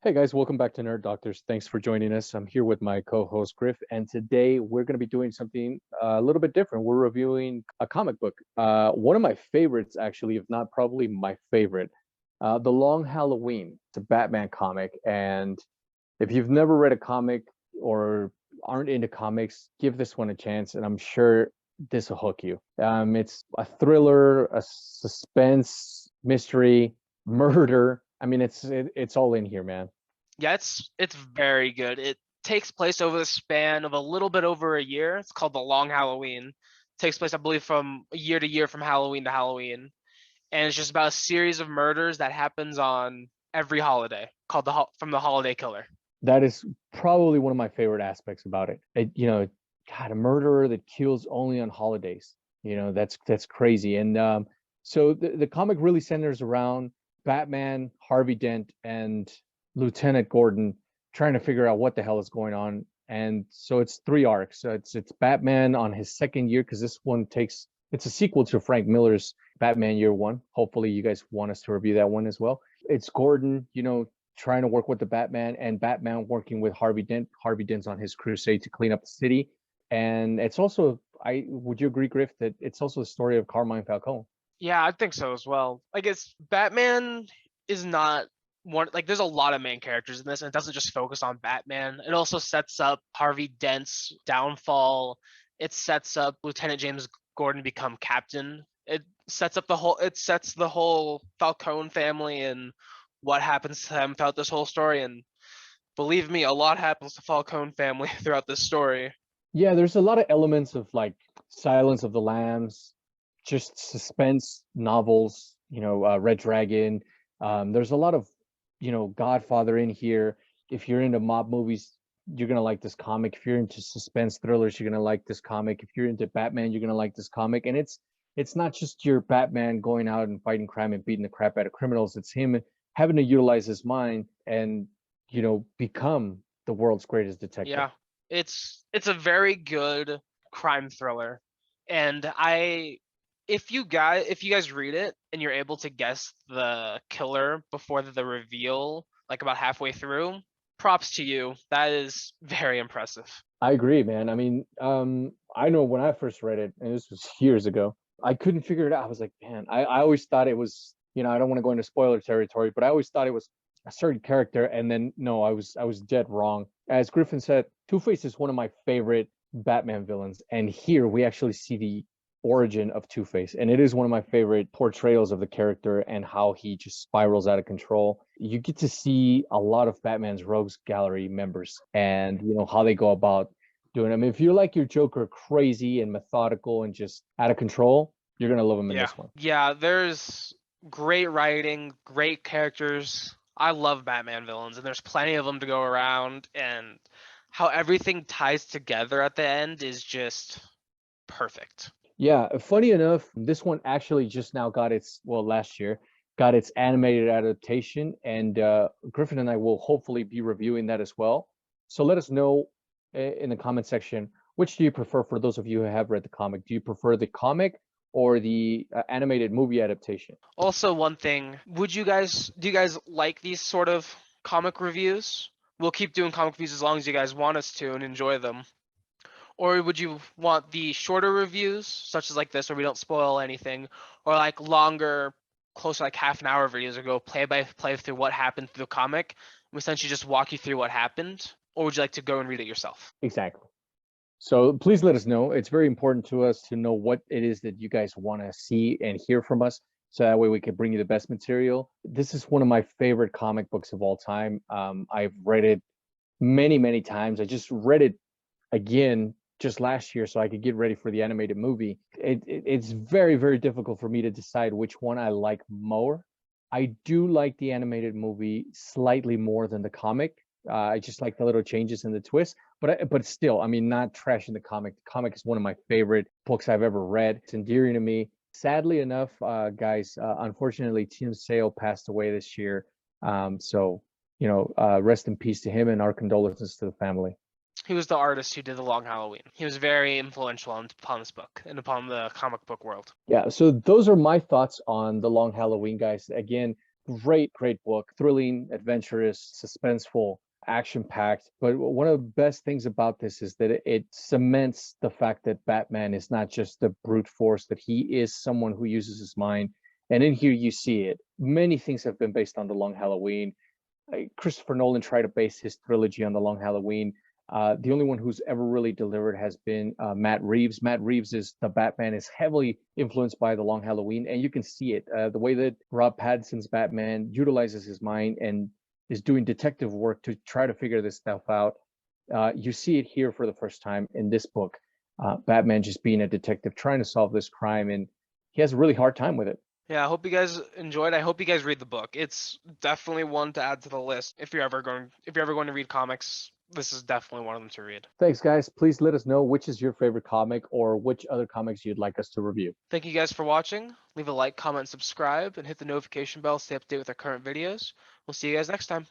Hey guys, welcome back to Nerd Doctors. Thanks for joining us. I'm here with my co-host Griff, and today we're going to be doing something a little bit different. We're reviewing a comic book. One of my favorites, actually, if not probably my favorite, The Long Halloween. It's a Batman comic, and if you've never read a comic or aren't into comics, give this one a chance, and I'm sure this will hook you. It's a thriller, a suspense, mystery, murder. I mean, it's all in here, man. Yeah, it's very good. It takes place over the span of a little bit over a year. It's called The Long Halloween. Takes place, I believe, from year to year, from Halloween to Halloween, and it's just about a series of murders that happens on every holiday, called from the Holiday Killer. That is probably one of my favorite aspects about it. God, a murderer that kills only on holidays. That's crazy. And so the comic really centers around Batman, Harvey Dent, and Lieutenant Gordon trying to figure out what the hell is going on. And so it's three arcs. So it's Batman on his second year because this one takes it's a sequel to Frank Miller's Batman Year One. Hopefully, you guys want us to review that one as well. It's Gordon, trying to work with the Batman and Batman working with Harvey Dent. Harvey Dent's on his crusade to clean up the city. And it's also, I would you agree, Griff, that it's also the story of Carmine Falcone? Yeah, I think so as well. I guess Batman is not one, like, there's a lot of main characters in this, and it doesn't just focus on Batman. It also sets up Harvey Dent's downfall. It sets up Lieutenant James Gordon become captain. It sets the whole Falcone family and what happens to them throughout this whole story. And believe me, a lot happens to Falcone family throughout this story. Yeah, there's a lot of elements of like Silence of the Lambs, just suspense novels, Red Dragon. There's a lot of, Godfather in here. If you're into mob movies, you're gonna like this comic. If you're into suspense thrillers, you're gonna like this comic. If you're into Batman, you're gonna like this comic. And it's not just your Batman going out and fighting crime and beating the crap out of criminals. It's him having to utilize his mind and, become the world's greatest detective. Yeah, it's a very good crime thriller, and if you guys read it and you're able to guess the killer before the reveal, like about halfway through, props to you. That is very impressive. I agree, man. I mean, I know when I first read it, and this was years ago, I couldn't figure it out. I was like, man, I always thought it was, I don't want to go into spoiler territory, but I always thought it was a certain character, and then no, I was dead wrong. As Griffin said, Two-Face is one of my favorite Batman villains, and here we actually see the origin of Two-Face, and it is one of my favorite portrayals of the character and how he just spirals out of control. You get to see a lot of Batman's rogues gallery members and how they go about doing it. I mean, if you like your Joker crazy and methodical and just out of control, you're gonna love him in Yeah, this one. yeah. There's great writing, great characters. I love Batman villains, and there's plenty of them to go around. And how everything ties together at the end is just perfect. Yeah, funny enough, this one actually just now got its, well, last year, got its animated adaptation, and Griffin and I will hopefully be reviewing that as well. So let us know in the comment section, which do you prefer for those of you who have read the comic? Do you prefer the comic or the animated movie adaptation? Also, one thing, do you guys like these sort of comic reviews? We'll keep doing comic reviews as long as you guys want us to and enjoy them. Or would you want the shorter reviews, such as like this, where we don't spoil anything, or like longer, closer like half an hour videos, or go play by play through what happened through the comic? We essentially just walk you through what happened, or would you like to go and read it yourself? Exactly. So please let us know. It's very important to us to know what it is that you guys want to see and hear from us. So that way we can bring you the best material. This is one of my favorite comic books of all time. I've read it many, many times. I just read it again just last year so I could get ready for the animated movie. It's very, very difficult for me to decide which one I like more. I do like the animated movie slightly more than the comic. I just like the little changes in the twist, but still, I mean, not trashing the comic. The comic is one of my favorite books I've ever read. It's endearing to me. Sadly enough, guys, unfortunately, Tim Sale passed away this year. So rest in peace to him and our condolences to the family. He was the artist who did The Long Halloween. He was very influential upon this book and upon the comic book world. Yeah, so those are my thoughts on The Long Halloween, guys. Again, Great book, thrilling, adventurous, suspenseful, action-packed. But one of the best things about this is that it cements the fact that Batman is not just the brute force, that he is someone who uses his mind. And in here you see it. Many things have been based on The Long Halloween. Christopher Nolan tried to base his trilogy on The Long Halloween. The only one who's ever really delivered has been Matt Reeves. Matt Reeves is the Batman is heavily influenced by The Long Halloween, and you can see it. The way that Rob Pattinson's Batman utilizes his mind and is doing detective work to try to figure this stuff out. You see it here for the first time in this book. Batman just being a detective trying to solve this crime, and he has a really hard time with it. Yeah, I hope you guys enjoyed. I hope you guys read the book. It's definitely one to add to the list if you're ever going to read comics. This is definitely one of them to read. Thanks, guys. Please let us know which is your favorite comic or which other comics you'd like us to review. Thank you guys for watching. Leave a like, comment, subscribe, and hit the notification bell to stay up to date with our current videos. We'll see you guys next time.